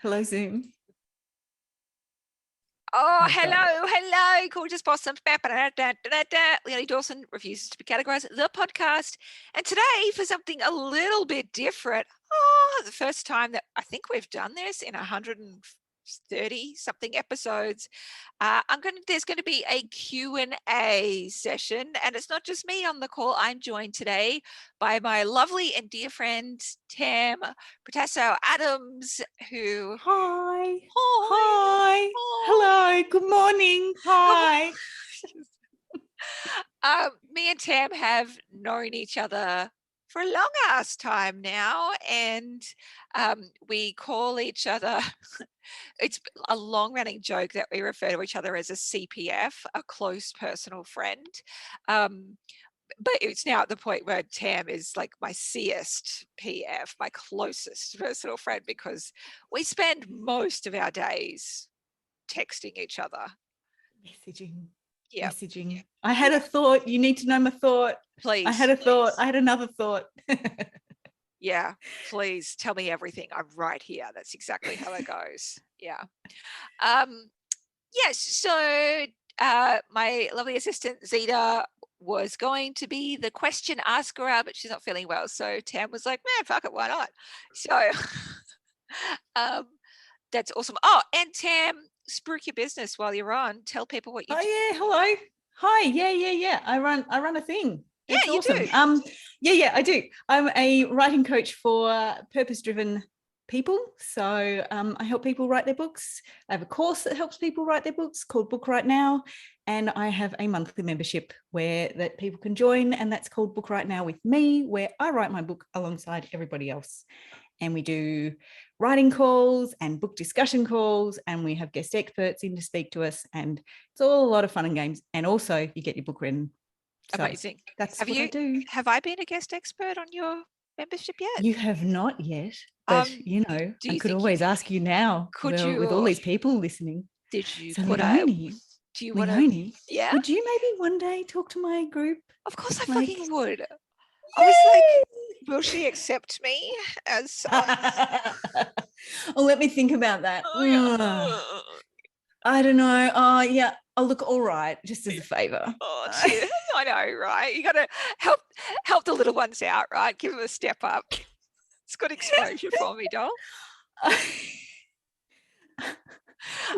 Hello, Zoom. Oh, hello, gorgeous blossoms. Leonie Dawson refuses to be categorized. The podcast. And today, for something a little bit different, the first time that I think we've done this in 130 something episodes, there's going to be a Q&A session, and it's not just me on the call. I'm joined today by my lovely and dear friend Tamara Protassow Adams, who Hi. Hello, good morning. Hi. Me and Tam have known each other for a long ass time now, and we call each other it's a long running joke that we refer to each other as a CPF, a close personal friend, but it's now at the point where Tam is like my CSPF, my closest personal friend, because we spend most of our days texting each other. Messaging. I had a thought. You need to know my thought. Please. I had a thought. I had another thought. Yeah, please tell me everything. I'm right here. That's exactly how it goes. Yeah. Yes. So my lovely assistant Zeta was going to be the question asker, but she's not feeling well. So Tam was like, man, fuck it, why not? So that's awesome. Oh, and Tam, spruik your business while you're on. Tell people what you do. Yeah, hello. Hi. Yeah. I run a thing. It's awesome. I do. I'm a writing coach for purpose-driven people. So I help people write their books. I have a course that helps people write their books called Book Right Now, and I have a monthly membership that people can join, and that's called Book Right Now with me, where I write my book alongside everybody else. And we do writing calls and book discussion calls, and we have guest experts in to speak to us, and it's all a lot of fun and games. And also you get your book written. So amazing. That's what I do. Have I been a guest expert on your membership yet? You have not yet, but I could always ask you now. With all these people listening. Did you? So Leonie, do you want to? Yeah. Would you maybe one day talk to my group? Of course, I fucking would. Yay! I was like, will she accept me as? Oh, let me think about that. I don't know. Oh, yeah. I'll look all right, just as a favor. Oh, I know, right? You got to help the little ones out, right? Give them a step up. It's good exposure for me, doll.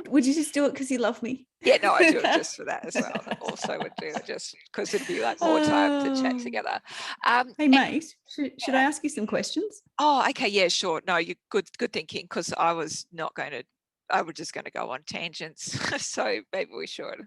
Would you just do it because you love me? Yeah, no, I do it just for that as well. I also would do it just because it'd be like more time to chat together. Hey, mate, should I ask you some questions? Oh, okay, yeah, sure. No, you good thinking, because I was just going to go on tangents. So maybe we should.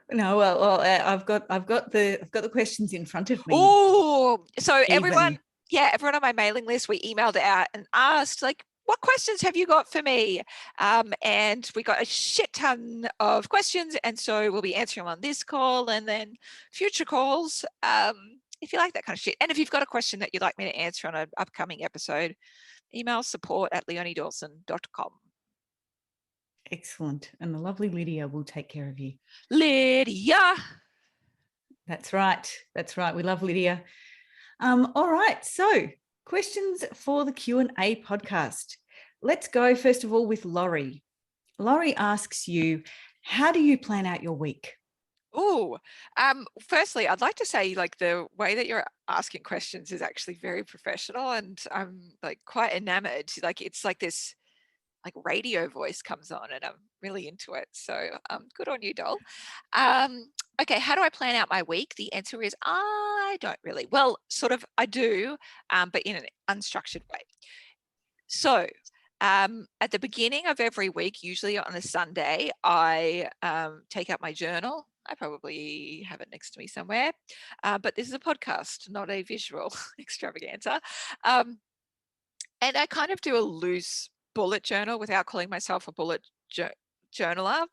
No, well, I've got the questions in front of me. Oh, so everyone on my mailing list, we emailed out and asked, like, what questions have you got for me? And we got a shit ton of questions, and so we'll be answering them on this call and then future calls, if you like that kind of shit. And if you've got a question that you'd like me to answer on an upcoming episode, email support@leoniedawson.com. Excellent. And the lovely Lydia will take care of you. Lydia. That's right. We love Lydia. All right. So questions for the Q&A podcast. Let's go first of all with Laurie. Laurie asks you, how do you plan out your week? Oh, firstly, I'd like to say, like, the way that you're asking questions is actually very professional, and I'm like quite enamored. Like, it's like this like radio voice comes on, and I'm really into it. So good on you, doll. Okay, how do I plan out my week? The answer is I don't really. Well, sort of I do, but in an unstructured way. So at the beginning of every week, usually on a Sunday, I take out my journal. I probably have it next to me somewhere, but this is a podcast, not a visual extravaganza. And I kind of do a loose bullet journal without calling myself a bullet journaler.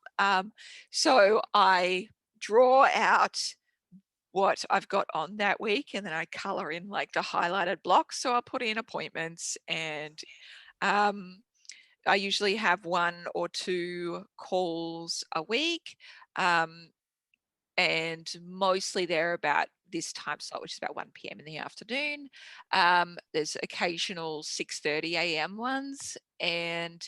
So I draw out what I've got on that week, and then I color in like the highlighted blocks. So I'll put in appointments, and I usually have 1 or 2 calls a week, and mostly they're about this time slot, which is about 1 p.m. in the afternoon. There's occasional 6:30 a.m. ones, and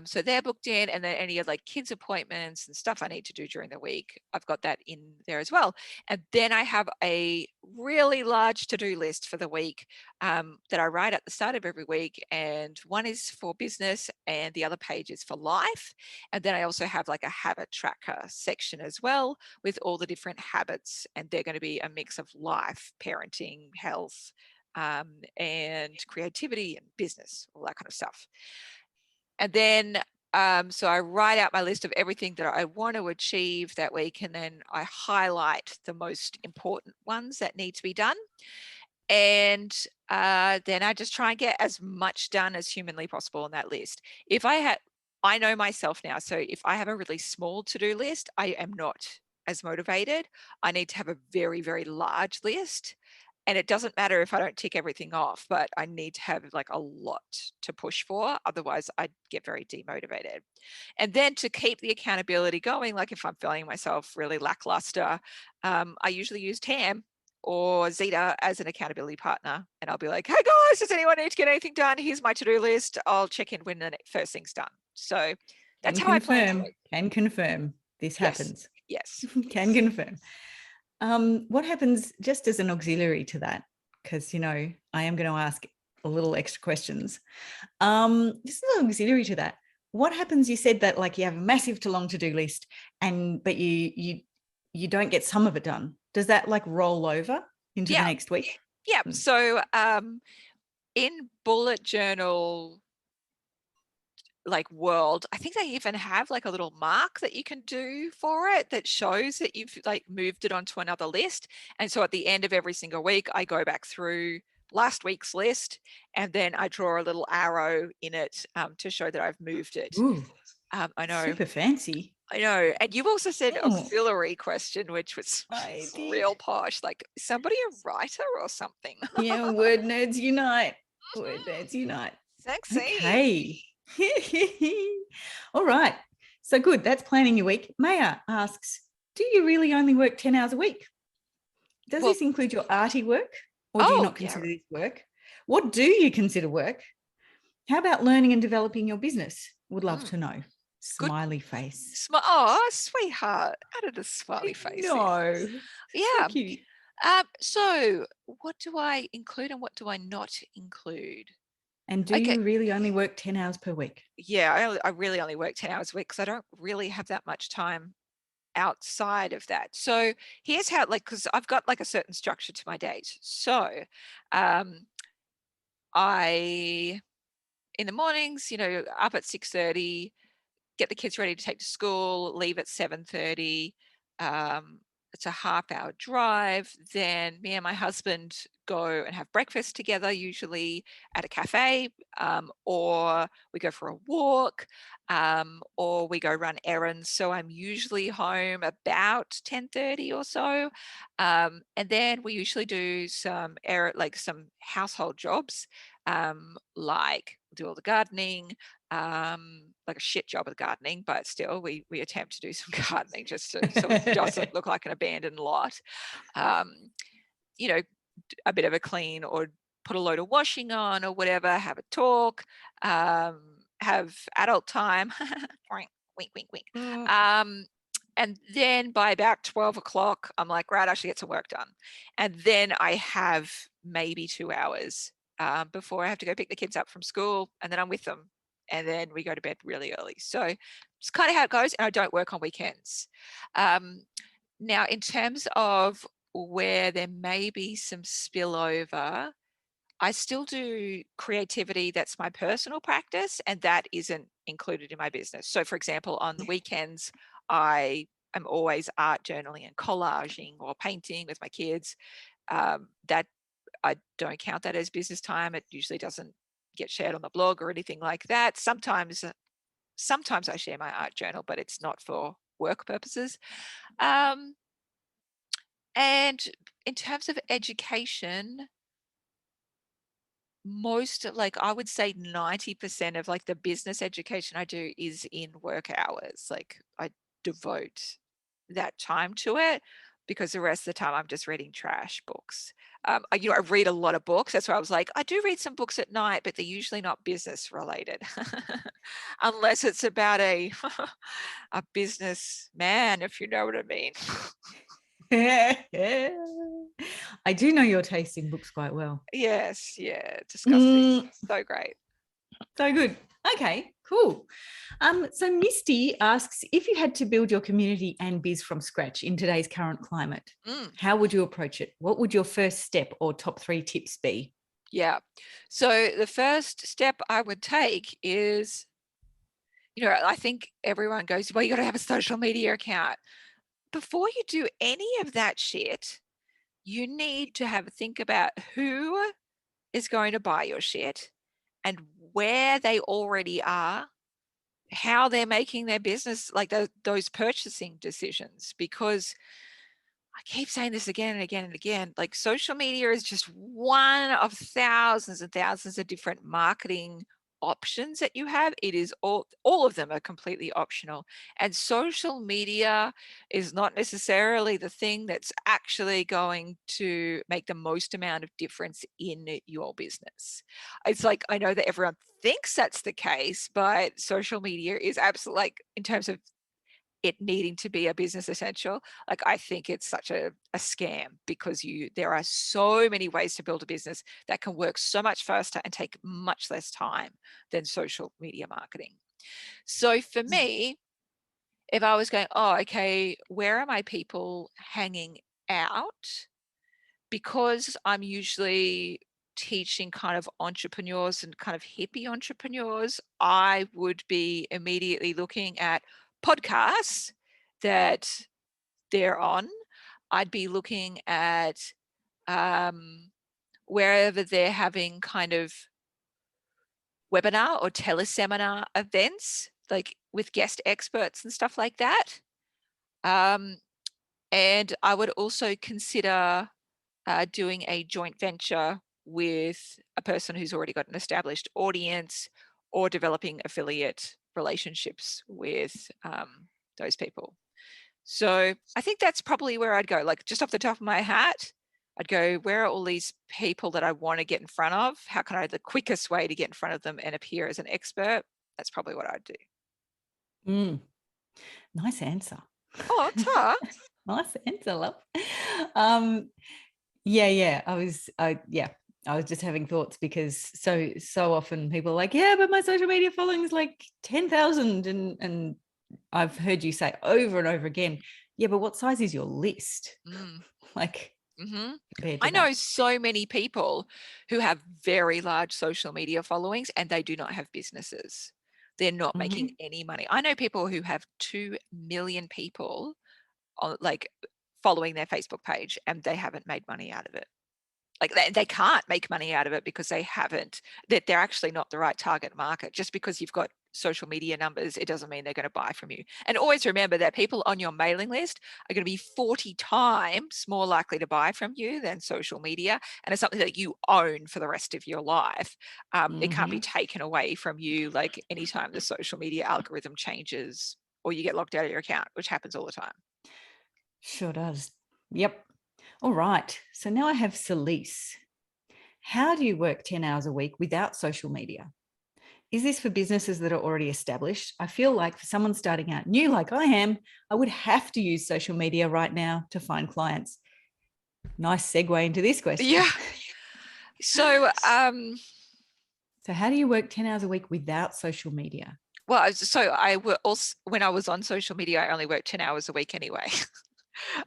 so they're booked in, and then any of like kids appointments and stuff I need to do during the week, I've got that in there as well. And then I have a really large to-do list for the week that I write at the start of every week, and one is for business and the other page is for life. And then I also have like a habit tracker section as well with all the different habits, and they're going to be a mix of life, parenting, health, and creativity and business, all that kind of stuff. And then, so I write out my list of everything that I want to achieve that week, and then I highlight the most important ones that need to be done. And then I just try and get as much done as humanly possible on that list. I know myself now, so if I have a really small to-do list, I am not as motivated. I need to have a very, very large list. And it doesn't matter if I don't tick everything off, but I need to have like a lot to push for. Otherwise, I'd get very demotivated. And then to keep the accountability going, like if I'm feeling myself really lackluster, I usually use Tam or Zeta as an accountability partner. And I'll be like, hey guys, does anyone need to get anything done? Here's my to-do list. I'll check in when the first thing's done. So that's how I plan. Can confirm this happens. Yes. Can confirm. What happens just as an auxiliary to that? Because, I am going to ask a little extra questions. Just an auxiliary to that. What happens? You said that like you have a massive to long to-do list, but you don't get some of it done. Does that like roll over into the next week? Yeah. So in bullet journal like world, I think they even have like a little mark that you can do for it that shows that you've like moved it onto another list. And so at the end of every single week, I go back through last week's list, and then I draw a little arrow in it to show that I've moved it. Ooh, I know. Super fancy. I know. And you've also said auxiliary question, which was real posh, like somebody a writer or something. Yeah, word nerds unite. Word nerds unite. Sexy. Okay. All right. So good. That's planning your week. Maya asks, do you really only work 10 hours a week? Does this include your arty work, or do you not consider this work? What do you consider work? How about learning and developing your business? Would love to know. Smiley face. Oh, sweetheart. Added a smiley face. No. Yeah. So cute. So what do I include and what do I not include? And do you really only work 10 hours per week? Yeah, I really only work 10 hours a week because I don't really have that much time outside of that. So here's how, like, because I've got like a certain structure to my days. So I, in the mornings, up at 6:30, get the kids ready to take to school, leave at 7:30. It's a half-hour drive. Then me and my husband go and have breakfast together, usually at a cafe, or we go for a walk, or we go run errands. So I'm usually home about 10:30 or so. And then we usually do some some household jobs, like do all the gardening, like a shit job of gardening, but still we attempt to do some gardening just so it doesn't look like an abandoned lot. A bit of a clean or put a load of washing on or whatever, have a talk, have adult time. Wink, wink, wink. And then by about 12 o'clock, I'm like, right, I should get some work done. And then I have maybe 2 hours before I have to go pick the kids up from school, and then I'm with them. And then we go to bed really early. So it's kind of how it goes. And I don't work on weekends. Now, in terms of where there may be some spillover, I still do creativity. That's my personal practice, and that isn't included in my business. So for example, on the weekends, I am always art journaling and collaging or painting with my kids. That I don't count that as business time. It usually doesn't get shared on the blog or anything like that. Sometimes I share my art journal, but it's not for work purposes. And in terms of education, I would say 90% of like the business education I do is in work hours. Like I devote that time to it. because the rest of the time I'm just reading trash books. I read a lot of books. That's why I was like, I do read some books at night, but they're usually not business related, unless it's about a business man, if you know what I mean. I do know your taste in books quite well. Yes, yeah, disgusting. So great. So good. Okay, cool. So Misty asks, if you had to build your community and biz from scratch in today's current climate, how would you approach it? What would your first step or top 3 tips be? Yeah. So the first step I would take is, I think everyone goes, well, you got to have a social media account. Before you do any of that shit, you need to have a think about who is going to buy your shit and where they already are, how they're making their business, like those purchasing decisions. Because I keep saying this again and again and again, like social media is just one of thousands and thousands of different marketing options that you have. It is all of them are completely optional, and social media is not necessarily the thing that's actually going to make the most amount of difference in your business. It's like, I know that everyone thinks that's the case, but social media is absolutely, like, in terms of it needing to be a business essential, like, I think it's such a scam, because there are so many ways to build a business that can work so much faster and take much less time than social media marketing. So for me, if I was going, oh, okay, where are my people hanging out? Because I'm usually teaching kind of entrepreneurs and kind of hippie entrepreneurs, I would be immediately looking at podcasts that they're on. I'd be looking at wherever they're having kind of webinar or teleseminar events, like with guest experts and stuff like that. And I would also consider doing a joint venture with a person who's already got an established audience, or developing affiliate relationships with those people. So I think that's probably where I'd go. Like, just off the top of my hat, I'd go, where are all these people that I want to get in front of? How can I, the quickest way to get in front of them and appear as an expert? That's probably what I'd do. Nice answer. Oh, Ta. Nice answer, love. I was just having thoughts, because so often people are like, yeah, but my social media following is like 10,000, and I've heard you say over and over again, yeah, but what size is your list? Like, I know so many people who have very large social media followings and they do not have businesses. They're not making any money. I know people who have 2 million people on, like, following their Facebook page, and they haven't made money out of it. Like, they can't make money out of it because they're actually not the right target market. Just because you've got social media numbers, it doesn't mean they're going to buy from you. And always remember that people on your mailing list are going to be 40 times more likely to buy from you than social media. And it's something that you own for the rest of your life. It can't be taken away from you, like, anytime the social media algorithm changes or you get locked out of your account, which happens all the time. Sure does. Yep. All right. So now I have Celise. How do you work 10 hours a week without social media? Is this for businesses that are already established? I feel like for someone starting out new like I am, I would have to use social media right now to find clients. Nice segue into this question. Yeah. So how do you work 10 hours a week without social media? Well, so when I was on social media, I only worked 10 hours a week anyway.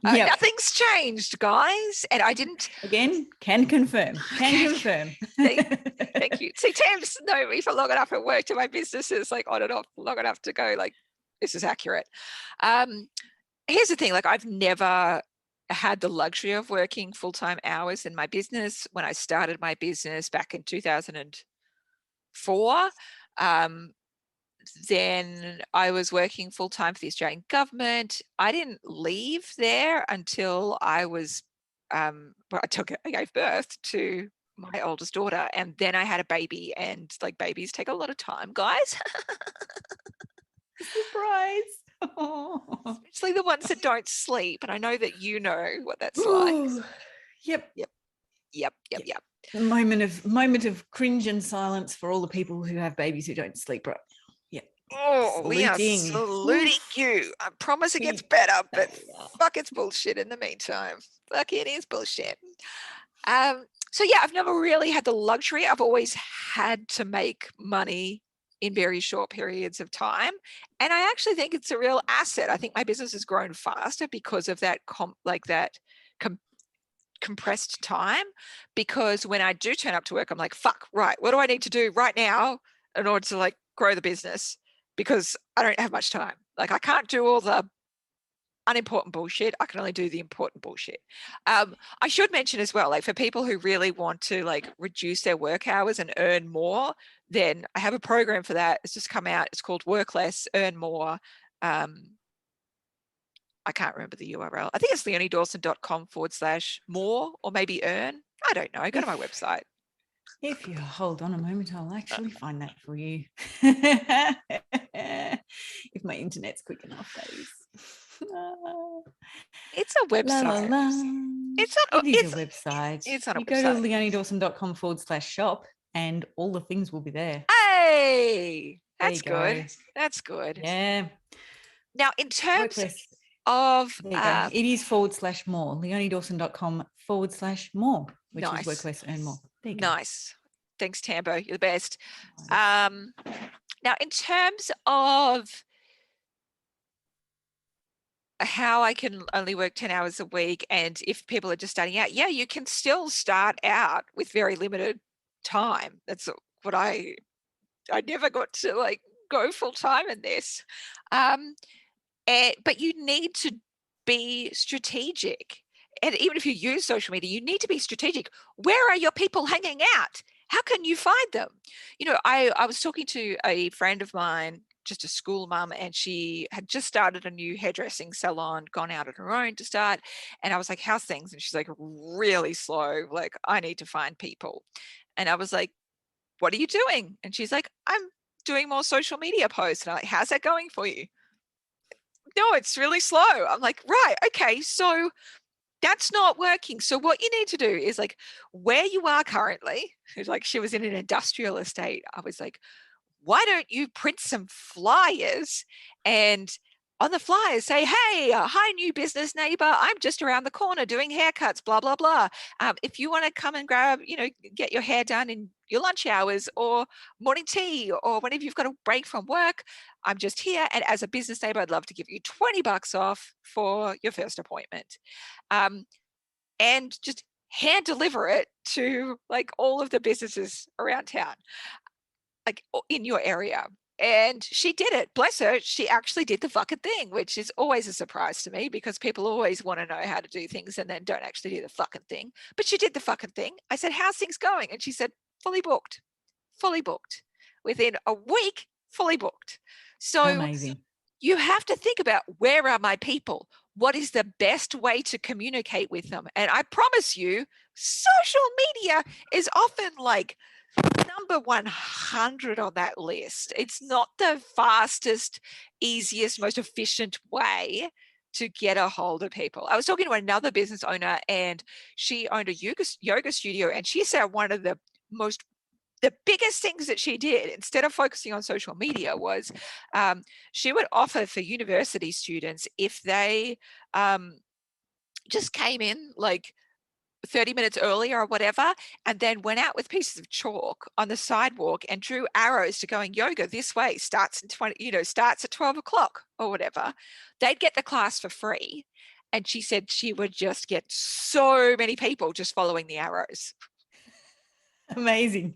Nothing's changed, guys. And I didn't. Again, can confirm. Thank you. See, Tam's known me for long enough at work, to my business is like on and off long enough to go, like, this is accurate. Here's the thing, like, I've never had the luxury of working full-time hours in my business. When I started my business back in 2004, then I was working full-time for the Australian government. I didn't leave there until I was, I gave birth to my oldest daughter, and then I had a baby, and, like, babies take a lot of time, guys. Surprise. Especially the ones that don't sleep. And I know that you know what that's like. Yep. Moment of cringe and silence for all the people who have babies who don't sleep right now. Yep. Oh, we are saluting you. I promise it gets better, but fuck, it's bullshit in the meantime. Fuck, it is bullshit. So yeah, I've never really had the luxury. I've always had to make money in very short periods of time. And I actually think it's a real asset. I think my business has grown faster because of that compressed time, because when I do turn up to work, I'm like, fuck, right, what do I need to do right now in order to like grow the business? Because I don't have much time. Like, I can't do all the unimportant bullshit. I can only do the important bullshit. I should mention as well, like for people who really want to like reduce their work hours and earn more, then I have a program for that. It's just come out. It's called Work Less, Earn More. I can't remember the URL. I think it's leoniedawson.com/more, or maybe earn. I don't know. Go to my website. If you hold on a moment, I'll actually find that for you. If my internet's quick enough, that is. It's a website. La, la, la. It's a website. It's not a you website. go to leoniedawson.com/shop and all the things will be there. Hey, that's good. That's good. Yeah. Now, in terms of it is /more, leoniedawson.com/more, which is Work Less, Earn More. There you go. Nice. Thanks, Tambo. You're the best. Now, in terms of how I can only work 10 hours a week, and if people are just starting out, yeah, you can still start out with very limited time. That's what I never got to like go full time in this. But you need to be strategic. And even if you use social media, you need to be strategic. Where are your people hanging out? How can you find them? You know, I was talking to a friend of mine, just a school mum, and she had just started a new hairdressing salon, gone out on her own to start. And I was like, how's things? And she's like, really slow. Like, I need to find people. And I was like, what are you doing? And she's like, I'm doing more social media posts. And I'm like, how's that going for you? No, it's really slow. I'm like, right, okay, so that's not working. So what you need to do is like where you are currently, like she was in an industrial estate. I was like, why don't you print some flyers and on the flyers say, hey, hi, new business neighbor. I'm just around the corner doing haircuts, blah, blah, blah. If you want to come and grab, get your hair done in your lunch hours or morning tea or whenever you've got a break from work, I'm just here. And as a business neighbor, I'd love to give you $20 off for your first appointment. And just hand deliver it to like all of the businesses around town, like in your area. And she did it. Bless her. She actually did the fucking thing, which is always a surprise to me because people always want to know how to do things and then don't actually do the fucking thing. But she did the fucking thing. I said, how's things going? And she said, fully booked. Within a week, fully booked. So amazing. You have to think about, where are my people? What is the best way to communicate with them? And I promise you, social media is often like number 100 on that list. It's not the fastest, easiest, most efficient way to get a hold of people. I was talking to another business owner and she owned a yoga studio, and she said one of the biggest things that she did, instead of focusing on social media, was she would offer for university students, if they just came in like 30 minutes earlier or whatever, and then went out with pieces of chalk on the sidewalk and drew arrows to going, yoga this way starts at 12 o'clock or whatever, they'd get the class for free. And she said she would just get so many people just following the arrows. Amazing.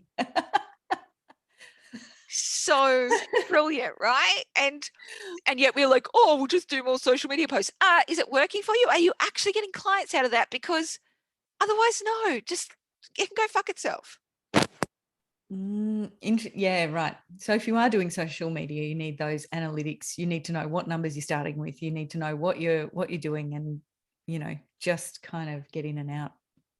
So brilliant, right? And yet we're like, oh, we'll just do more social media posts. Is it working for you? Are you actually getting clients out of that? Because otherwise, no, just it can go fuck itself. Yeah, right. So if you are doing social media, you need those analytics. You need to know what numbers you're starting with. You need to know what you're doing, and just kind of get in and out.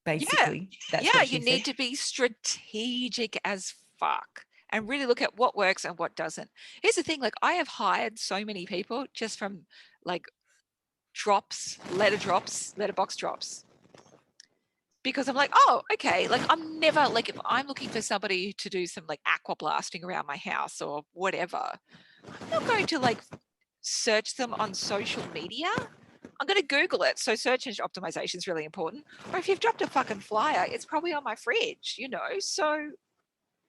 Basically, That's what you need to be strategic as fuck. and really look at what works and what doesn't. Here's the thing, like I have hired so many people just from like letterbox drops. Because I'm like, oh, okay. Like I'm never like, if I'm looking for somebody to do some like aqua blasting around my house or whatever, I'm not going to like search them on social media. I'm going to Google it. So search engine optimization is really important. Or if you've dropped a fucking flyer, it's probably on my fridge, you know, so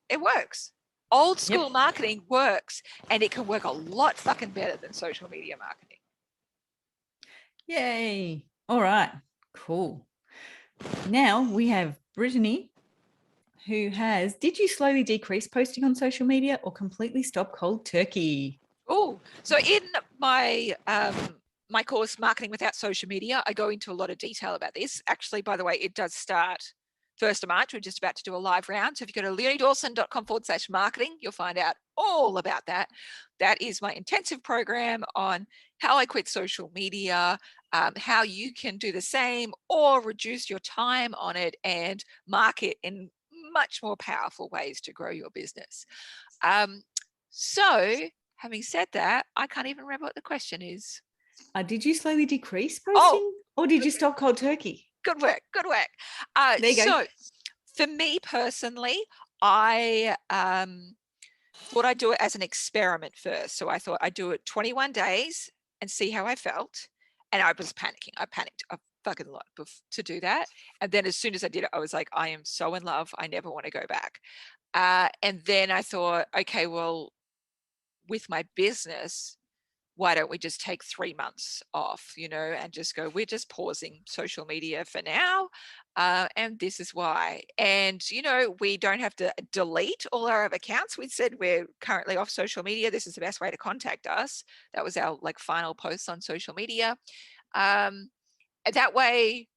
it works. Old school marketing works, and it can work a lot fucking better than social media marketing. Yay. All right, cool. Now we have Brittany, who has, did you slowly decrease posting on social media or completely stop cold turkey? Oh, so in my my course, Marketing Without Social Media, I go into a lot of detail about this. Actually, by the way, it does start 1st of March. We're just about to do a live round. So if you go to leoniedawson.com/marketing, you'll find out all about that. That is my intensive program on how I quit social media, how you can do the same or reduce your time on it and market in much more powerful ways to grow your business. So having said that, I can't even remember what the question is. Did you slowly decrease posting or did you stop cold turkey? Good work. Good work. There you go. So for me personally, I thought I'd do it as an experiment first. So I thought I'd do it 21 days and see how I felt. And I was panicking. I panicked a fucking lot to do that. And then as soon as I did it, I was like, I am so in love. I never want to go back. And then I thought, okay, well, with my business, why don't we just take 3 months off, you know, and just go, we're just pausing social media for now. And this is why. And, you know, we don't have to delete all our accounts. We said we're currently off social media. This is the best way to contact us. That was our like final post on social media. And that way,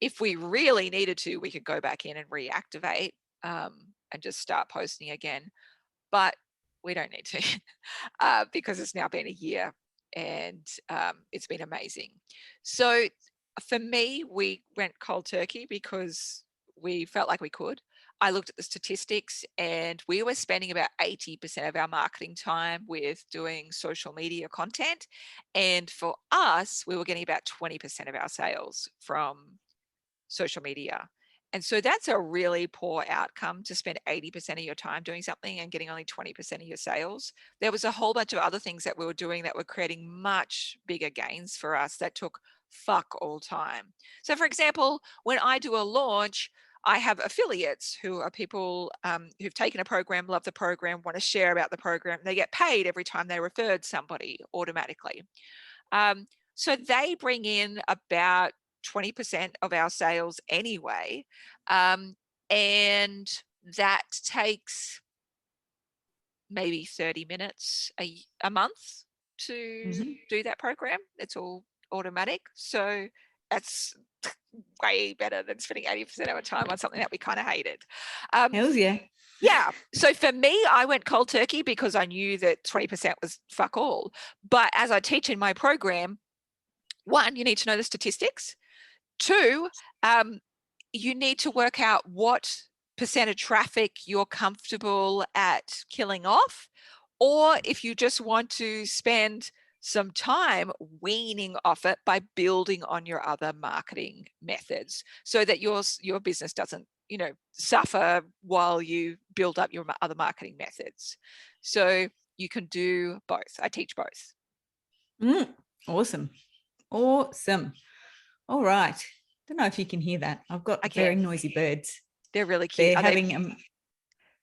if we really needed to, we could go back in and reactivate and just start posting again. But we don't need to because it's now been a year and it's been amazing. So for me, we went cold turkey because we felt like we could. I looked at the statistics and we were spending about 80% of our marketing time with doing social media content. And for us, we were getting about 20% of our sales from social media. And so that's a really poor outcome to spend 80% of your time doing something and getting only 20% of your sales. There was a whole bunch of other things that we were doing that were creating much bigger gains for us that took fuck all time. So for example, when I do a launch, I have affiliates who are people who've taken a program, love the program, want to share about the program. They get paid every time they referred somebody automatically. So they bring in about 20% of our sales anyway. And that takes maybe 30 minutes a month to do that program. It's all automatic. So that's way better than spending 80% of our time on something that we kind of hated. Hells yeah. Yeah. So for me, I went cold turkey because I knew that 20% was fuck all. But as I teach in my program, 1, you need to know the statistics. 2, you need to work out what percent of traffic you're comfortable at killing off, or if you just want to spend some time weaning off it by building on your other marketing methods so that your business doesn't, you know, suffer while you build up your other marketing methods. So you can do both. I teach both. Awesome. All right. Don't know if you can hear that. I've got very noisy birds. They're really cute. They're having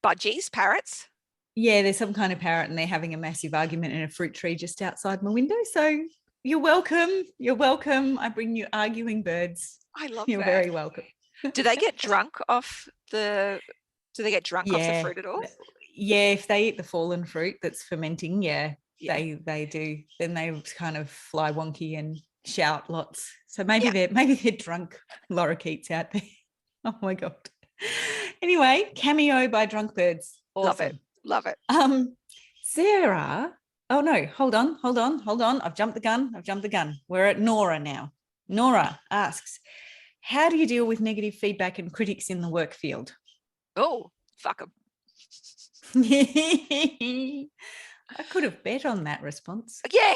budgies, parrots? Yeah, there's some kind of parrot and they're having a massive argument in a fruit tree just outside my window. So you're welcome. You're welcome. I bring you arguing birds. I love You're that. very welcome. Do they get drunk off the fruit at all? Yeah, if they eat the fallen fruit that's fermenting, they do. Then they kind of fly wonky and shout lots. So maybe they're drunk lorikeets out there. Oh my God. Anyway, cameo by drunk birds. Awesome. Love it. Sarah. Oh no, hold on. I've jumped the gun. We're at Nora now. Nora asks, how do you deal with negative feedback and critics in the work field? Oh, fuck them. I could have bet on that response. Yeah.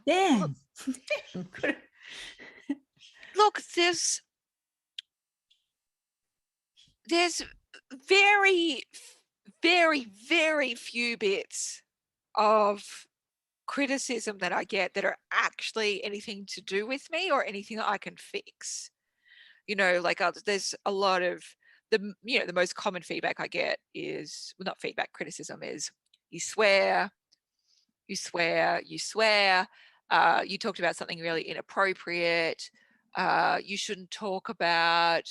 Damn. Look, there's very, very, very few bits of criticism that I get that are actually anything to do with me or anything that I can fix. Like there's a lot of the most common feedback I get is, well, not feedback, criticism is, you swear, you swear, you swear. You talked about something really inappropriate. You shouldn't talk about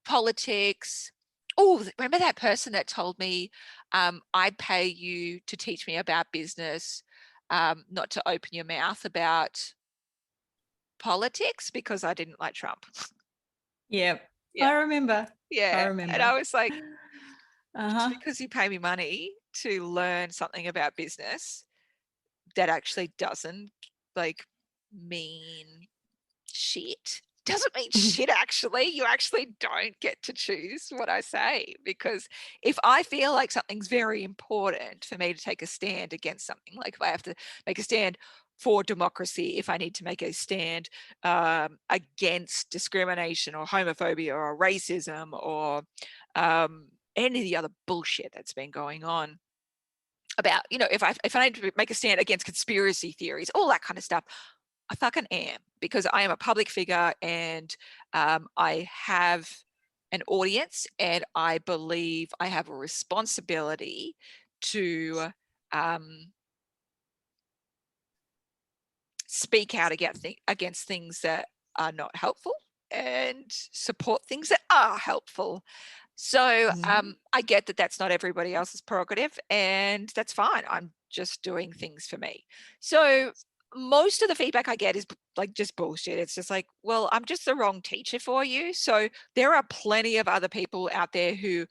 politics. Oh, remember that person that told me, I'd pay you to teach me about business, not to open your mouth about politics because I didn't like Trump. Yep. Yeah. I remember. Yeah. And I was like, just because you pay me money to learn something about business, that actually doesn't mean shit. Doesn't mean shit, actually. You actually don't get to choose what I say, because if I feel like something's very important for me to take a stand against something, like if I have to make a stand for democracy, if I need to make a stand against discrimination or homophobia or racism or any of the other bullshit that's been going on about, if I need to make a stand against conspiracy theories, all that kind of stuff, I fucking am, because I am a public figure and I have an audience, and I believe I have a responsibility to speak out against things that are not helpful and support things that are helpful. So I get that that's not everybody else's prerogative, and that's fine. I'm just doing things for me. So most of the feedback I get is just bullshit. It's just like, well, I'm just the wrong teacher for you. So there are plenty of other people out there who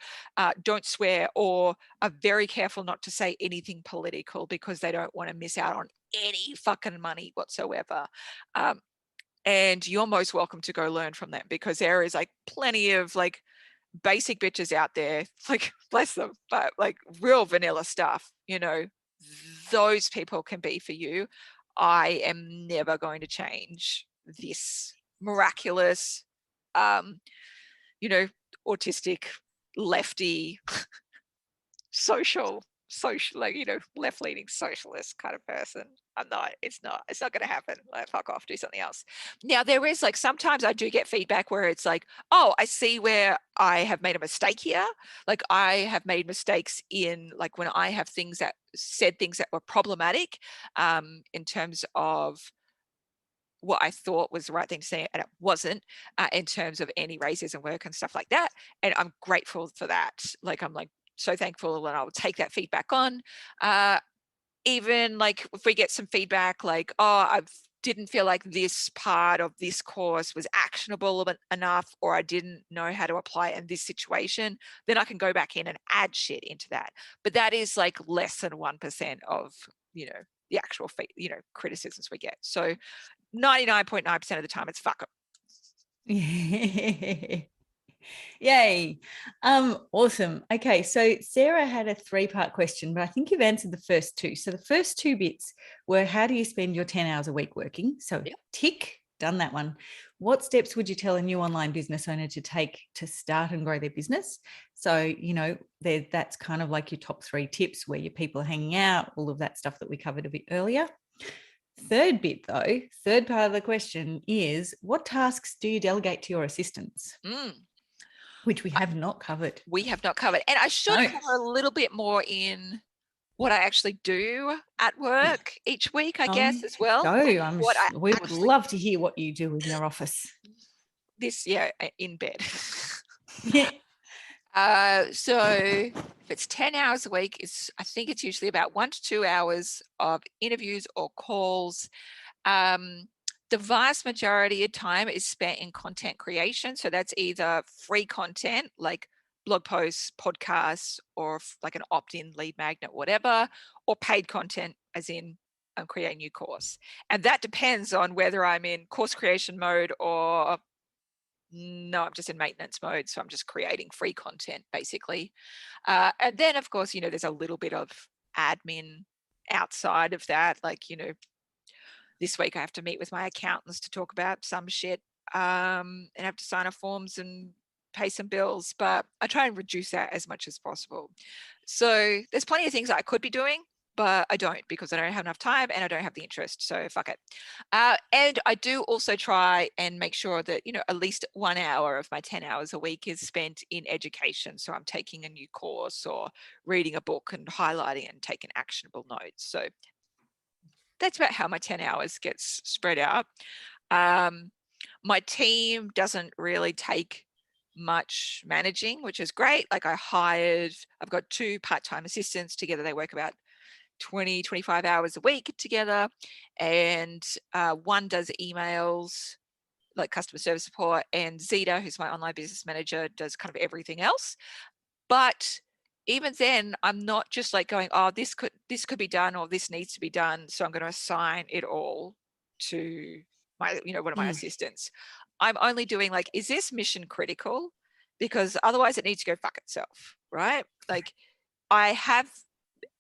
don't swear or are very careful not to say anything political because they don't want to miss out on any fucking money whatsoever. And you're most welcome to go learn from them, because there is plenty of basic bitches out there, bless them, but real vanilla stuff, those people can be for you. I am never going to change this miraculous, autistic, lefty, social, left-leaning socialist kind of person. I'm not. It's not going to happen. Fuck off, do something else. Now, there is sometimes I do get feedback where it's oh, I see where I have made a mistake here. I have made mistakes in when I have said things that were problematic in terms of what I thought was the right thing to say, and it wasn't, in terms of any racism work and stuff like that. And I'm grateful for that. I'm so thankful, and I'll take that feedback on. Even if we get some feedback oh, I didn't feel like this part of this course was actionable enough, or I didn't know how to apply it in this situation, then I can go back in and add shit into that. But that is less than 1% of the actual criticisms we get. So 99.9% of the time it's fuck up. Yay. Awesome. Okay, so Sarah had a 3-part question, but I think you've answered the first 2. So the first 2 bits were, how do you spend your 10 hours a week working? So tick, done that one. What steps would you tell a new online business owner to take to start and grow their business? So, that's kind of your top 3 tips, where your people are hanging out, all of that stuff that we covered a bit earlier. Third bit though, third part of the question is, what tasks do you delegate to your assistants? Which we have not covered. We have not covered. And I should cover a little bit more in what I actually do at work each week, I guess, as well. We would love to hear what you do in your office. In bed. So if it's 10 hours a week, I think it's usually about 1 to 2 hours of interviews or calls. The vast majority of time is spent in content creation. So that's either free content like blog posts, podcasts, or an opt-in lead magnet, whatever, or paid content, as in I'm creating a new course. And that depends on whether I'm in course creation mode or No, I'm just in maintenance mode. So I'm just creating free content basically. And then of course, there's a little bit of admin outside of that. Like, this week I have to meet with my accountants to talk about some shit, and have to sign off forms and pay some bills, but I try and reduce that as much as possible. So there's plenty of things that I could be doing, but I don't, because I don't have enough time and I don't have the interest. So fuck it. And I do also try and make sure that, at least 1 hour of my 10 hours a week is spent in education. So I'm taking a new course or reading a book and highlighting and taking actionable notes. So that's about how my 10 hours gets spread out. My team doesn't really take much managing, which is great. Like I've got 2 part-time assistants. Together they work about 20, 25 hours a week together. And one does emails, like customer service support, and Zeta, who's my online business manager, does kind of everything else. But even then, I'm not just like going, oh, this could be done, or this needs to be done, so I'm going to assign it all to my, one of my assistants. I'm only doing like, is this mission critical? Because otherwise it needs to go fuck itself, right? Like I have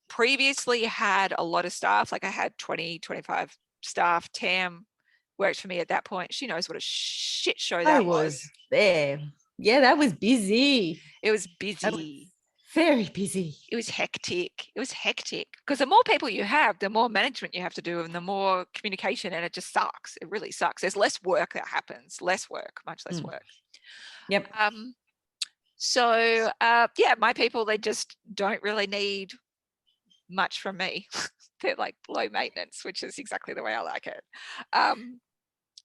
previously had a lot of staff, like I had 20, 25 staff. Tam worked for me at that point. She knows what a shit show that was. There. Yeah, that was busy. It was busy. Very busy. It was hectic. Because the more people you have, the more management you have to do, and the more communication, and it just sucks. It really sucks. There's less work that happens. Much less work. Yep. So yeah, my people, they just don't really need much from me. They're like low maintenance, which is exactly the way I like it.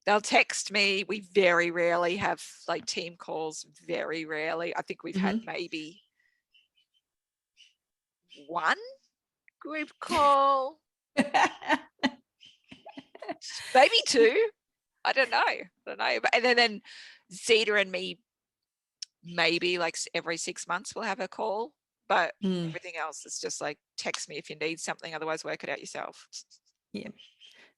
They'll text me. We very rarely have like team calls. Very rarely. I think we've had maybe 1 group call. Maybe 2. I don't know. But, and then Zeta and me, maybe like every 6 months we'll have a call. But everything else is just like, text me if you need something, otherwise work it out yourself. Yeah.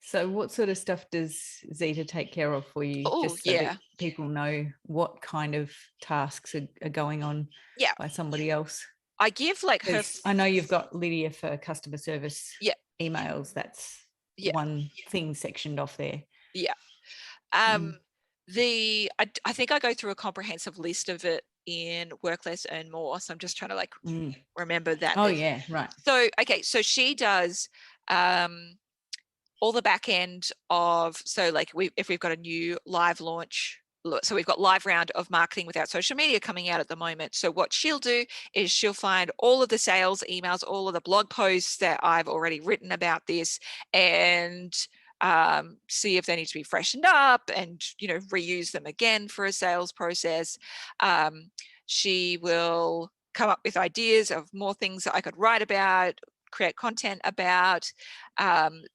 So what sort of stuff does Zeta take care of for you? Just so that people know what kind of tasks are going on by somebody else. I give like her. I know you've got Lydia for customer service emails. That's one thing sectioned off there. Yeah. I think I go through a comprehensive list of it in Work Less, Earn More. So I'm just trying to like remember that. Oh yeah, right. So okay, so she does all the back end of, so like if we've got a new live launch, so we've got live round of marketing without social media coming out at the moment. So what she'll do is she'll find all of the sales emails, all of the blog posts that I've already written about this, and see if they need to be freshened up and, reuse them again for a sales process. She will come up with ideas of more things that I could write about, create content about.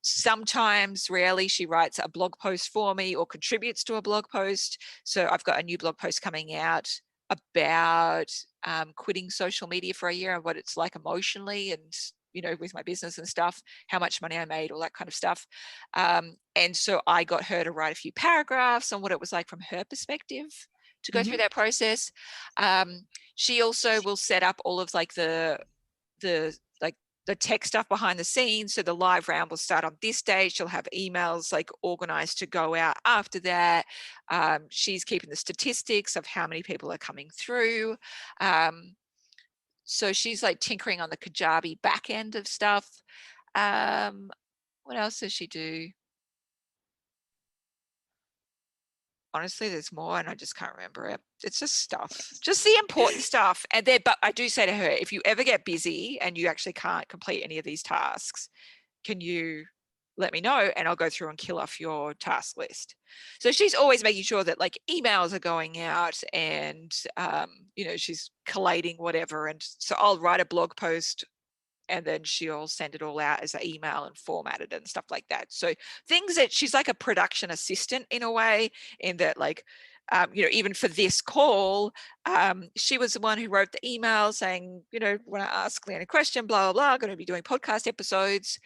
Sometimes, rarely, she writes a blog post for me or contributes to a blog post. So I've got a new blog post coming out about quitting social media for a year and what it's like emotionally, and with my business and stuff, how much money I made, all that kind of stuff. And so I got her to write a few paragraphs on what it was like from her perspective to go through that process. She also will set up all of like the tech stuff behind the scenes. So the live round will start on this day. She'll have emails like organized to go out after that. She's keeping the statistics of how many people are coming through. So she's like tinkering on the Kajabi back end of stuff. What else does she do? Honestly, there's more and I just can't remember it. It's just stuff, just the important stuff. And then, but I do say to her, if you ever get busy and you actually can't complete any of these tasks, can you let me know and I'll go through and kill off your task list. So she's always making sure that like emails are going out and, she's collating whatever. And so I'll write a blog post and then she'll send it all out as an email and format it and stuff like that. So things that she's like a production assistant in a way, in that like, even for this call, she was the one who wrote the email saying, when I ask Leonie a question, blah, blah, blah, going to be doing podcast episodes.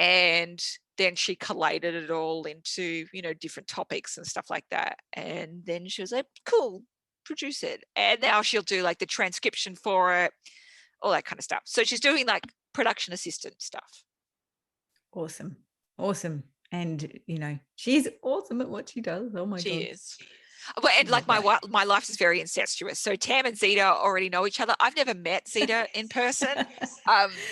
And then she collated it all into, different topics and stuff like that. And then she was like, cool, produce it. And now she'll do like the transcription for it, all that kind of stuff. So she's doing like production assistant stuff. Awesome. And she's awesome at what she does. Oh my God. She is. But and like my life is very incestuous. So Tam and Zita already know each other. I've never met Zita in person,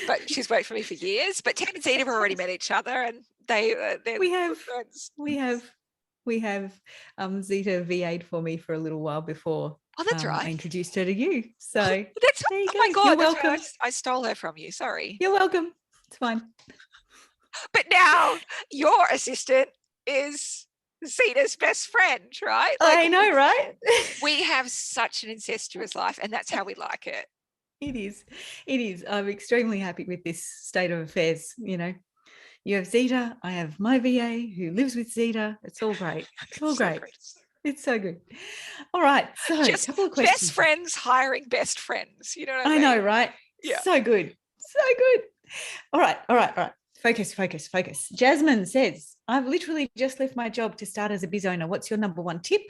but she's worked for me for years. But Tam and Zita have already met each other, and they're friends. We have Zita VA'd for me for a little while before. Oh, that's right. I introduced her to you. So there you go. My God, you're welcome. I stole her from you. Sorry. You're welcome. It's fine. But now your assistant is Zita's best friend, right? I know, right? We have such an incestuous life, and that's how we like it. It is. I'm extremely happy with this state of affairs. You have Zita, I have my VA who lives with Zita. It's all great. It's all great. It's so good. All right. So just a couple of questions. Best friends hiring best friends. You know what I mean? I know, right? Yeah. So good. All right. Focus. Jasmine says, I've literally just left my job to start as a biz owner. What's your number one tip?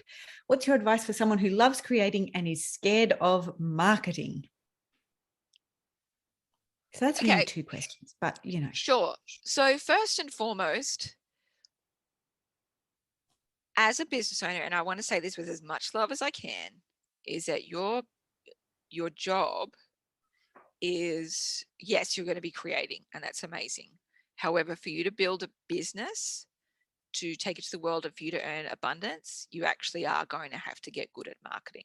What's your advice for someone who loves creating and is scared of marketing? So that's really two questions, but Sure. So first and foremost, as a business owner, and I want to say this with as much love as I can, is that your job is, yes, you're going to be creating, and that's amazing. However, for you to build a business, to take it to the world, and for you to earn abundance, you actually are going to have to get good at marketing.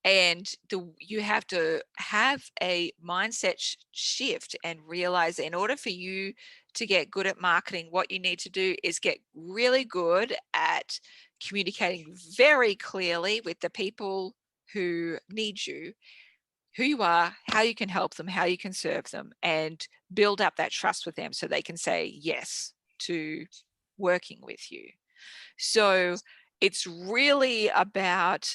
And you have to have a mindset shift and realize that in order for you to get good at marketing, what you need to do is get really good at communicating very clearly with the people who need you, who you are, how you can help them, how you can serve them, and build up that trust with them so they can say yes to working with you. So it's really about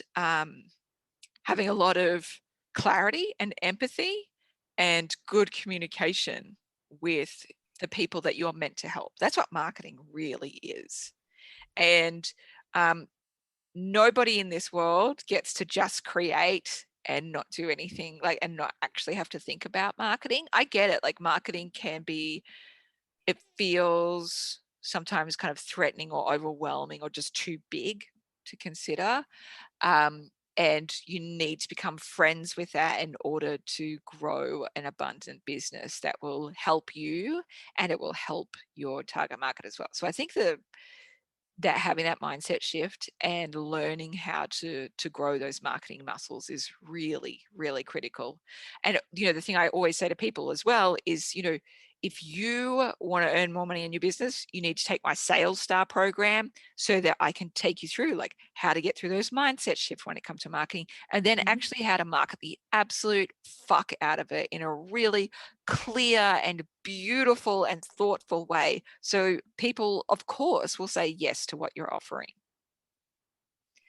having a lot of clarity and empathy and good communication with the people that you're meant to help. That's what marketing really is. And nobody in this world gets to just create and not do anything, and not actually have to think about marketing. I get it. Like, marketing can be, it feels sometimes kind of threatening or overwhelming or just too big to consider. And you need to become friends with that in order to grow an abundant business that will help you and it will help your target market as well. So I think that having that mindset shift and learning how to grow those marketing muscles is really, really critical. And the thing I always say to people as well is, if you want to earn more money in your business, you need to take my Sales Star program so that I can take you through like how to get through those mindset shifts when it comes to marketing, and then actually how to market the absolute fuck out of it in a really clear and beautiful and thoughtful way. So people, of course, will say yes to what you're offering.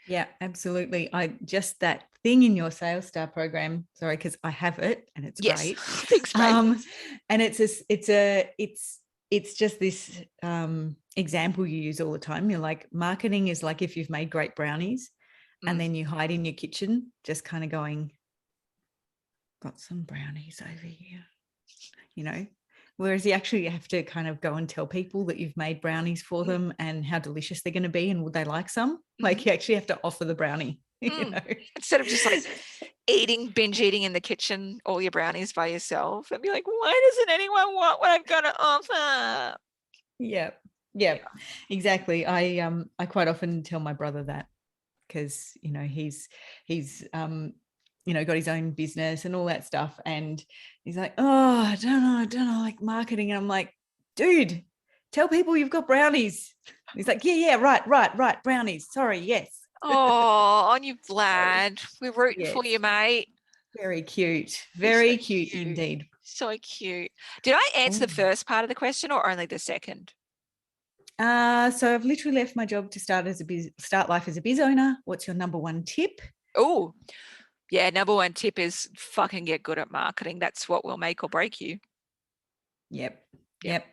Yeah, absolutely. That thing in your Sales Star program, sorry, because I have it and it's great. Thanks, babe. And it's just this example you use all the time. You're like, marketing is like if you've made great brownies and then you hide in your kitchen, just kind of going, got some brownies over here, Whereas you actually have to kind of go and tell people that you've made brownies for them and how delicious they're going to be and would they like some? Like, you actually have to offer the brownie, Instead of just like binge eating in the kitchen, all your brownies by yourself, and be like, why doesn't anyone want what I've got to offer? Yeah, exactly. I quite often tell my brother that because, he's got his own business and all that stuff. And he's like, oh, I don't know, like marketing. And I'm like, dude, tell people you've got brownies. He's like, yeah, right. Brownies. Sorry. Yes. Oh, aren't you glad? We're rooting for you, mate. Very cute. Very cute indeed. So cute. Did I answer the first part of the question or only the second? So I've literally left my job to start life as a biz owner. What's your number one tip? Oh, yeah, number one tip is fucking get good at marketing. That's what will make or break you. Yep. Yep.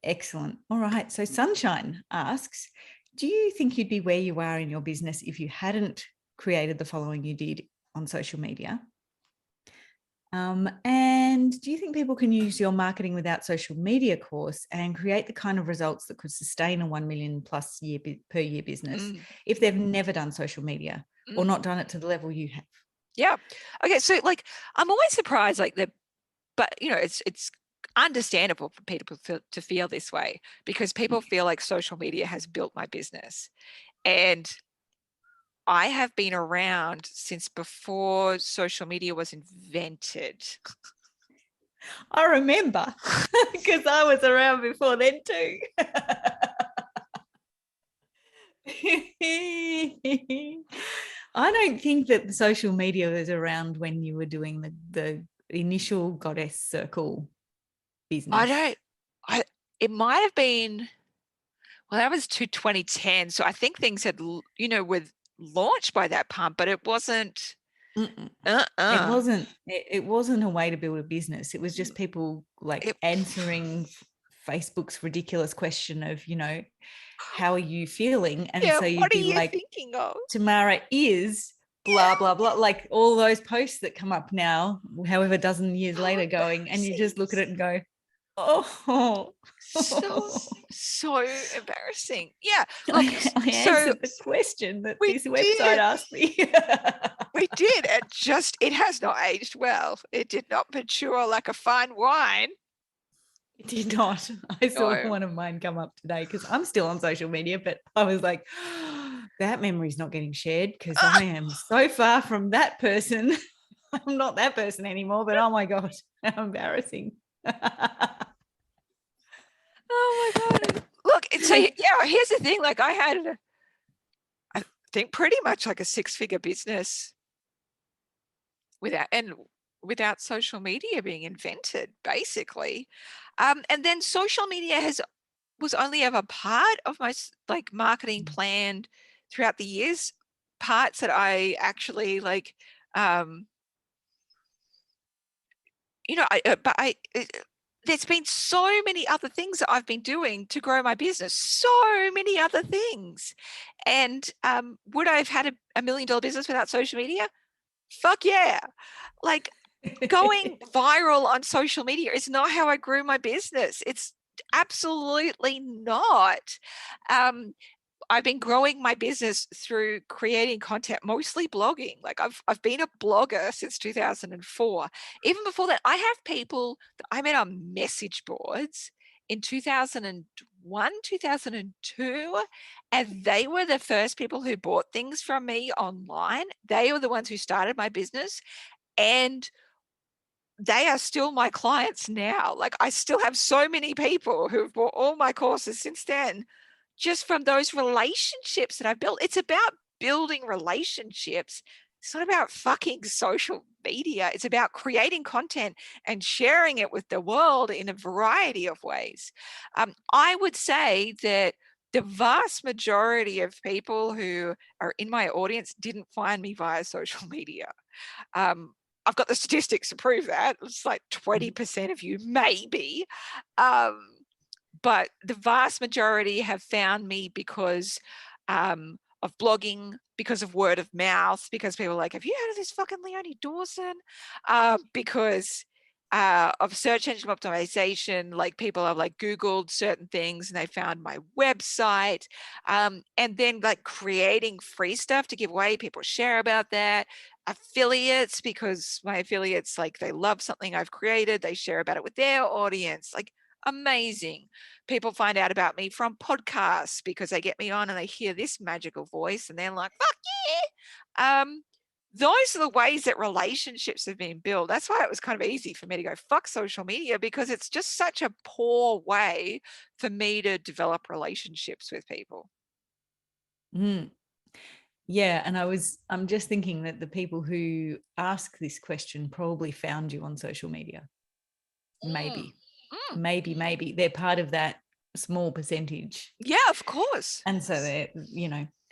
Excellent. All right. So Sunshine asks, do you think you'd be where you are in your business if you hadn't created the following you did on social media? And do you think people can use your marketing without social media course and create the kind of results that could sustain a 1 million plus per year business if they've never done social media or not done it to the level you have? Yeah. Okay. So like, I'm always surprised, like but you know, it's understandable for people to feel this way, because people feel like social media has built my business. And I have been around since before social media was invented. I remember, because I was around before then too. I don't think that the social media was around when you were doing the initial Goddess Circle business. It might have been, well, that was 2010. So I think things had, were launched by that pump, but it wasn't. It wasn't a way to build a business. It was just people answering Facebook's ridiculous question of, how are you feeling? And so you'd be like, thinking of? Tamara is blah, blah, blah, like all those posts that come up now, however dozen years later going, and you just look at it and go, oh. So embarrassing. Yeah. Look, I answered the question that this website asked me. We did. It has not aged well. It did not mature like a fine wine. It did not. I saw one of mine come up today because I'm still on social media, but I was like, that memory's not getting shared because I am so far from that person. I'm not that person anymore, but oh my God, how embarrassing. Oh my God. Look, so yeah, here's the thing. Like I think pretty much like a 6-figure business without social media being invented, basically. And then social media was only ever part of my marketing plan throughout the years, parts that I actually there's been so many other things that I've been doing to grow my business, so many other things. And would I have had a $1 million business without social media? Fuck yeah. Like going viral on social media is not how I grew my business. It's absolutely not. I've been growing my business through creating content, mostly blogging. Like I've been a blogger since 2004. Even before that, I have people that I met on message boards in 2001, 2002, and they were the first people who bought things from me online. They were the ones who started my business, and they are still my clients now. Like I still have so many people who've bought all my courses since then, just from those relationships that I've built. It's about building relationships. It's not about fucking social media. It's about creating content and sharing it with the world in a variety of ways. I would say that the vast majority of people who are in my audience didn't find me via social media. I've got the statistics to prove that. It's like 20% of you, maybe. But the vast majority have found me because of blogging, because of word of mouth, because people are like, have you heard of this fucking Leonie Dawson? Because of search engine optimization, like people have like Googled certain things and they found my website. And then like creating free stuff to give away, people share about that. Affiliates, because my affiliates, like they love something I've created, they share about it with their audience. Like amazing. People find out about me from podcasts because they get me on and they hear this magical voice and they're like, fuck yeah. Those are the ways that relationships have been built. That's why it was kind of easy for me to go fuck social media, because it's just such a poor way for me to develop relationships with people. Yeah, and I'm just thinking that the people who ask this question probably found you on social media. Maybe they're part of that small percentage. Yeah, of course. And so they're,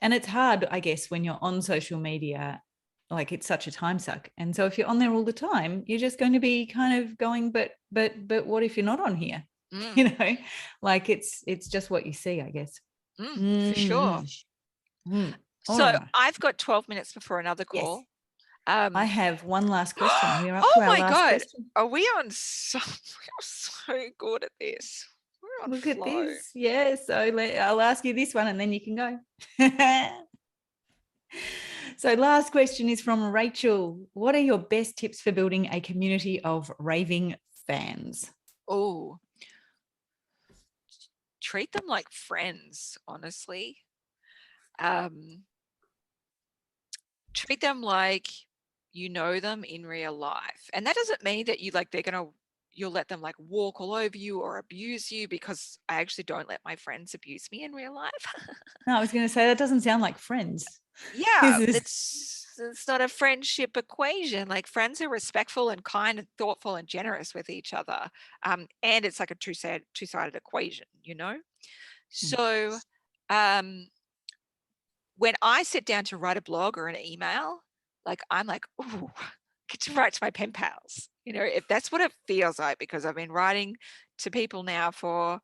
and it's hard, I guess, when you're on social media, like it's such a time suck. And so if you're on there all the time, you're just going to be kind of going, but what if you're not on here? you know, like it's just what you see, I guess. For sure. So Right. I've got 12 minutes before another call. Yes. I have one last question. We're up to Oh our my last God. question. Are we on we're so good at this. We're on Look flow. at this. Yeah, so I'll ask you this one and then you can go. So last question is from Rachel. What are your best tips for building a community of raving fans? Oh, treat them like friends, honestly. Treat them like you know them in real life. And that doesn't mean that you'll let them like walk all over you or abuse you, because I actually don't let my friends abuse me in real life. No, I was going to say that doesn't sound like friends. Yeah, it's not a friendship equation. Like, friends are respectful and kind and thoughtful and generous with each other. And it's like a two-sided equation, you know? So when I sit down to write a blog or an email, like, I'm like, ooh, get to write to my pen pals. You know, if that's what it feels like, because I've been writing to people now for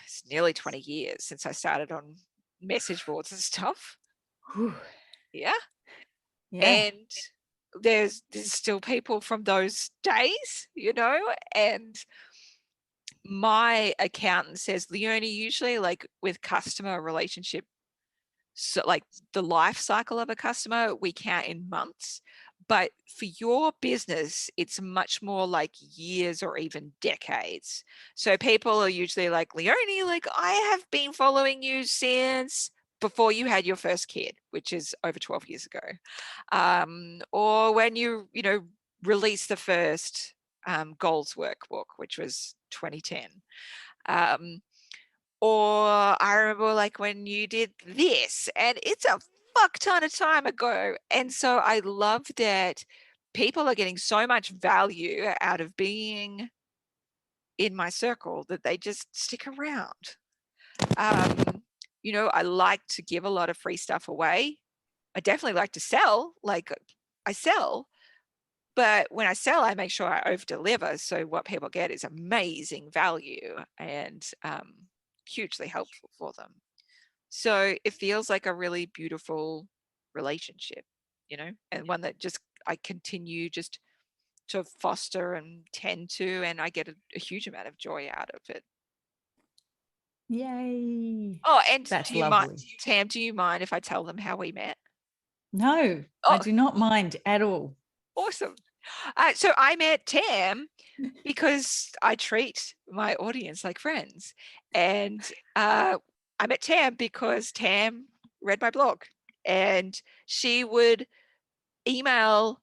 it's nearly 20 years since I started on message boards and stuff. Yeah. And there's still people from those days, you know, and my accountant says, Leonie, usually like with customer relationship, so like the life cycle of a customer, we count in months. But for your business, it's much more like years or even decades. So people are usually like, Leonie, like, I have been following you since before you had your first kid, which is over 12 years ago. Or when you released the first goals workbook, which was 2010. Or I remember like when you did this, and it's a fuck ton of time ago. And so I love that people are getting so much value out of being in my circle that they just stick around. I like to give a lot of free stuff away. I definitely like to sell, like I sell, but when I sell, I make sure I over deliver. So what people get is amazing value and hugely helpful for them. So it feels like a really beautiful relationship, and one that just I continue just to foster and tend to, and I get a huge amount of joy out of it. Yay. Oh, and that's do you lovely. mind, Tam, do you mind if I tell them how we met? No, I do not mind at all. Awesome. So I met Tam because I treat my audience like friends. And I met Tam because Tam read my blog, and she would email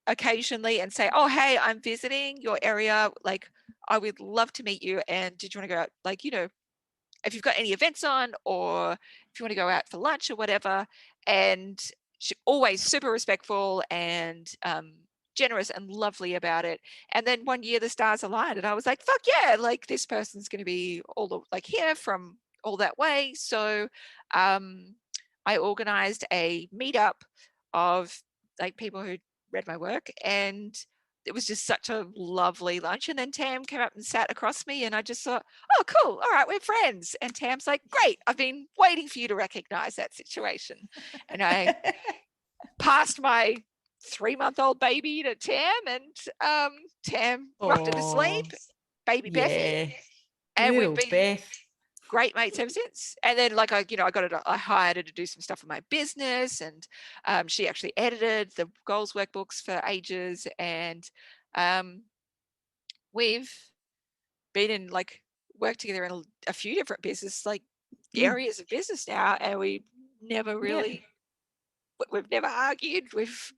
occasionally and say, oh, hey, I'm visiting your area. Like, I would love to meet you. And did you want to go out? Like, if you've got any events on, or if you want to go out for lunch or whatever. And she always super respectful and generous and lovely about it. And then one year the stars aligned, and I was like, fuck yeah, like this person's going to be here from all that way. So I organized a meetup of like people who read my work, and it was just such a lovely lunch. And then Tam came up and sat across me, and I just thought, oh, cool. All right, we're friends. And Tam's like, great. I've been waiting for you to recognize that situation. And I passed my 3-month-old baby to Tam, and Tam rocked it to sleep, baby Bethany. And little we've been Beth. Great mates ever since. And then like I hired her to do some stuff for my business, and she actually edited the goals workbooks for ages. And we've been in like work together in a few different business areas of business now, and we never really we've never argued. We've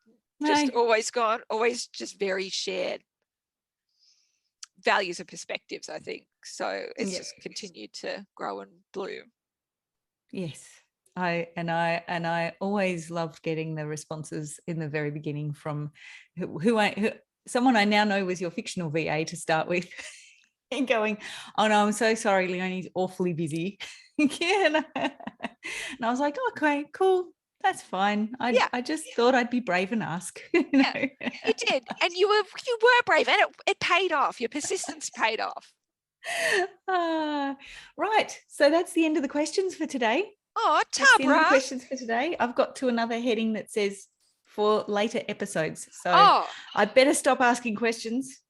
just always just very shared values and perspectives, I think. So it's just continued to grow and bloom. Yes. I always loved getting the responses in the very beginning from someone I now know was your fictional VA to start with, and going, oh no, I'm so sorry, Leonie's awfully busy. And I was like, okay, cool. That's fine. Yeah. I just thought I'd be brave and ask. You know? You did, and you were brave, and it paid off. Your persistence paid off. Right. So that's the end of the questions for today. Oh, That's the end of the Tamara. questions for today. I've got to another heading that says for later episodes. So I better stop asking questions.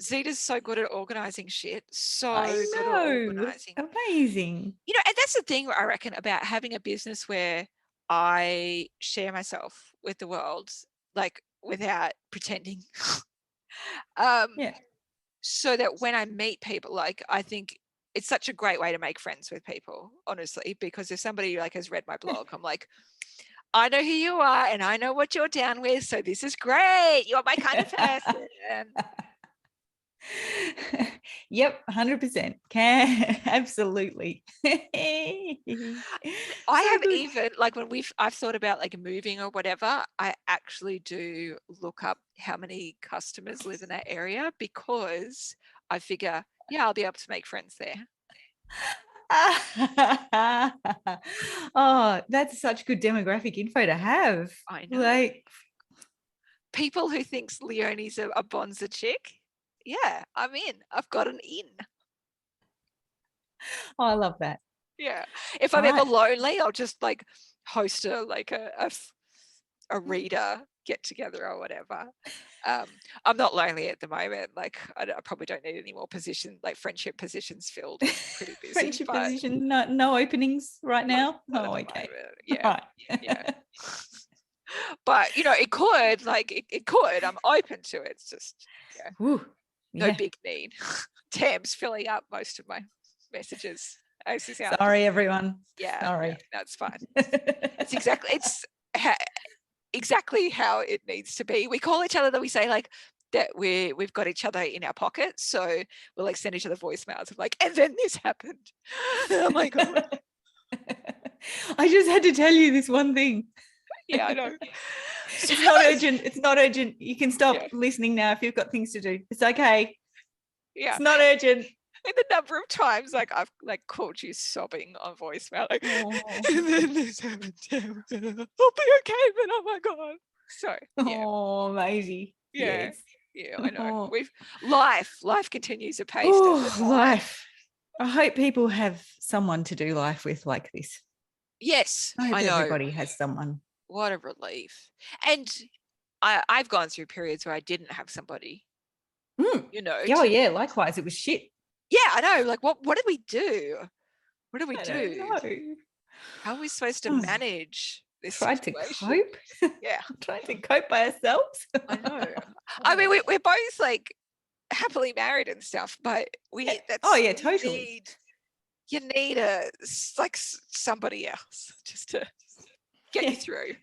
Zita's so good at organizing shit. So I good at know. organizing. Amazing. You know, and that's the thing I reckon about having a business where I share myself with the world, like without pretending. Yeah. So that when I meet people, like I think it's such a great way to make friends with people, honestly, because if somebody like has read my blog, I'm like, I know who you are and I know what you're down with. So this is great. You're my kind of person. Yep, 100%. Can absolutely. I have good. even like when I've thought about like moving or whatever, I actually do look up how many customers live in that area because I figure, yeah, I'll be able to make friends there. Oh, that's such good demographic info to have. I know. Like people who thinks Leonie's a bonza chick. Yeah, I'm in. I've got an in. Oh, I love that. Yeah. If I'm ever lonely, I'll just like host a reader get together or whatever. I'm not lonely at the moment. Like I probably don't need any more positions, like friendship positions filled. I'm pretty busy. Friendship position, no openings right now. Oh, okay. Yeah. Right. Yeah. But you know, it could, like it could. I'm open to it. It's just no big need. Tam's filling up most of my messages. Sorry, everyone. Yeah, sorry. That's fine. It's exactly how it needs to be. We call each other that we say like that we've got each other in our pockets, so we'll like send each other voicemails of like, and then this happened. Oh my god. I just had to tell you this one thing. Yeah, I know. It's not urgent. It's not urgent. You can stop listening now if you've got things to do. It's okay. Yeah. It's not urgent. And the number of times like I've like called you sobbing on voicemail, like, and then this happened. I'll be okay, but oh my god. So oh, Maisie. Yeah. Yes. Yeah, I know. Life continues apace. Life. I hope people have someone to do life with like this. Yes, I know. Everybody has someone. What a relief. And I've gone through periods where I didn't have somebody. You know. Oh yeah, likewise. It was shit. Yeah, I know. Like what did we do? What did we do? Don't know. How are we supposed to manage this Tried situation? to cope. Yeah. Trying to cope by ourselves. I know. I mean, we're both like happily married and stuff, but totally. You need somebody else just to get you through.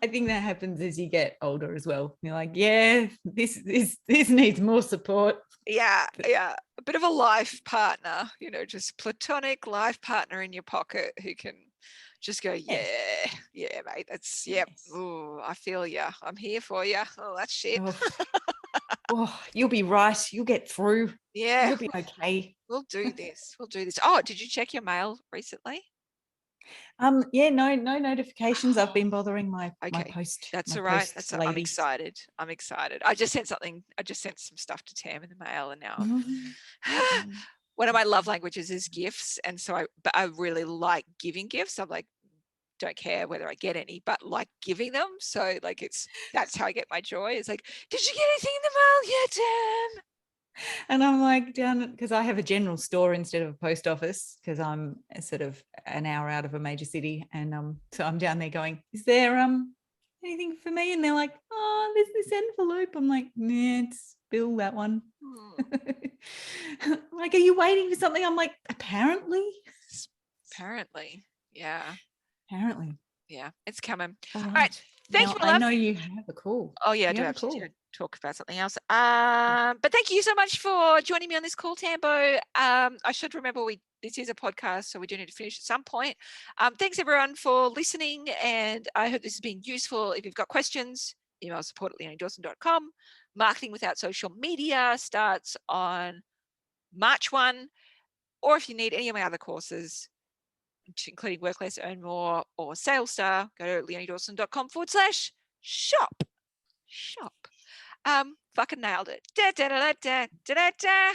I think that happens as you get older as well. You're like, yeah, this needs more support. Yeah. A bit of a life partner, you know, just platonic life partner in your pocket who can just go, yeah, mate. That's Yes. Ooh, I feel you. I'm here for you. Oh, that's shit. You'll be right. You'll get through. Yeah. You'll be okay. We'll do this. Oh, did you check your mail recently? Yeah, no notifications. I've been bothering my post. That's all right. I'm excited. I just sent some stuff to Tam in the mail, and now one of my love languages is gifts, and so I really like giving gifts. I'm like, don't care whether I get any, but like giving them. So like that's how I get my joy. It's like, did you get anything in the mail? Yeah, Tam. And I'm like down because I have a general store instead of a post office because I'm sort of an hour out of a major city, and so I'm down there going, is there anything for me? And they're like, oh, there's this envelope. I'm like, nah, it's Bill, that one. Like, are you waiting for something? I'm like, apparently, yeah, it's coming. All right. Thank you. I know you have a call. Oh yeah, I do have to talk about something else. But thank you so much for joining me on this call, Tambo. I should remember this is a podcast, so we do need to finish at some point. Thanks everyone for listening, and I hope this has been useful. If you've got questions, email support@leoniedawson.com. Marketing Without Social Media starts on March 1, or if you need any of my other courses, including Work Less, Earn More or Sales Star, go to leoniedawson.com/shop. Shop. Fucking nailed it. Da, da, da, da, da, da, da.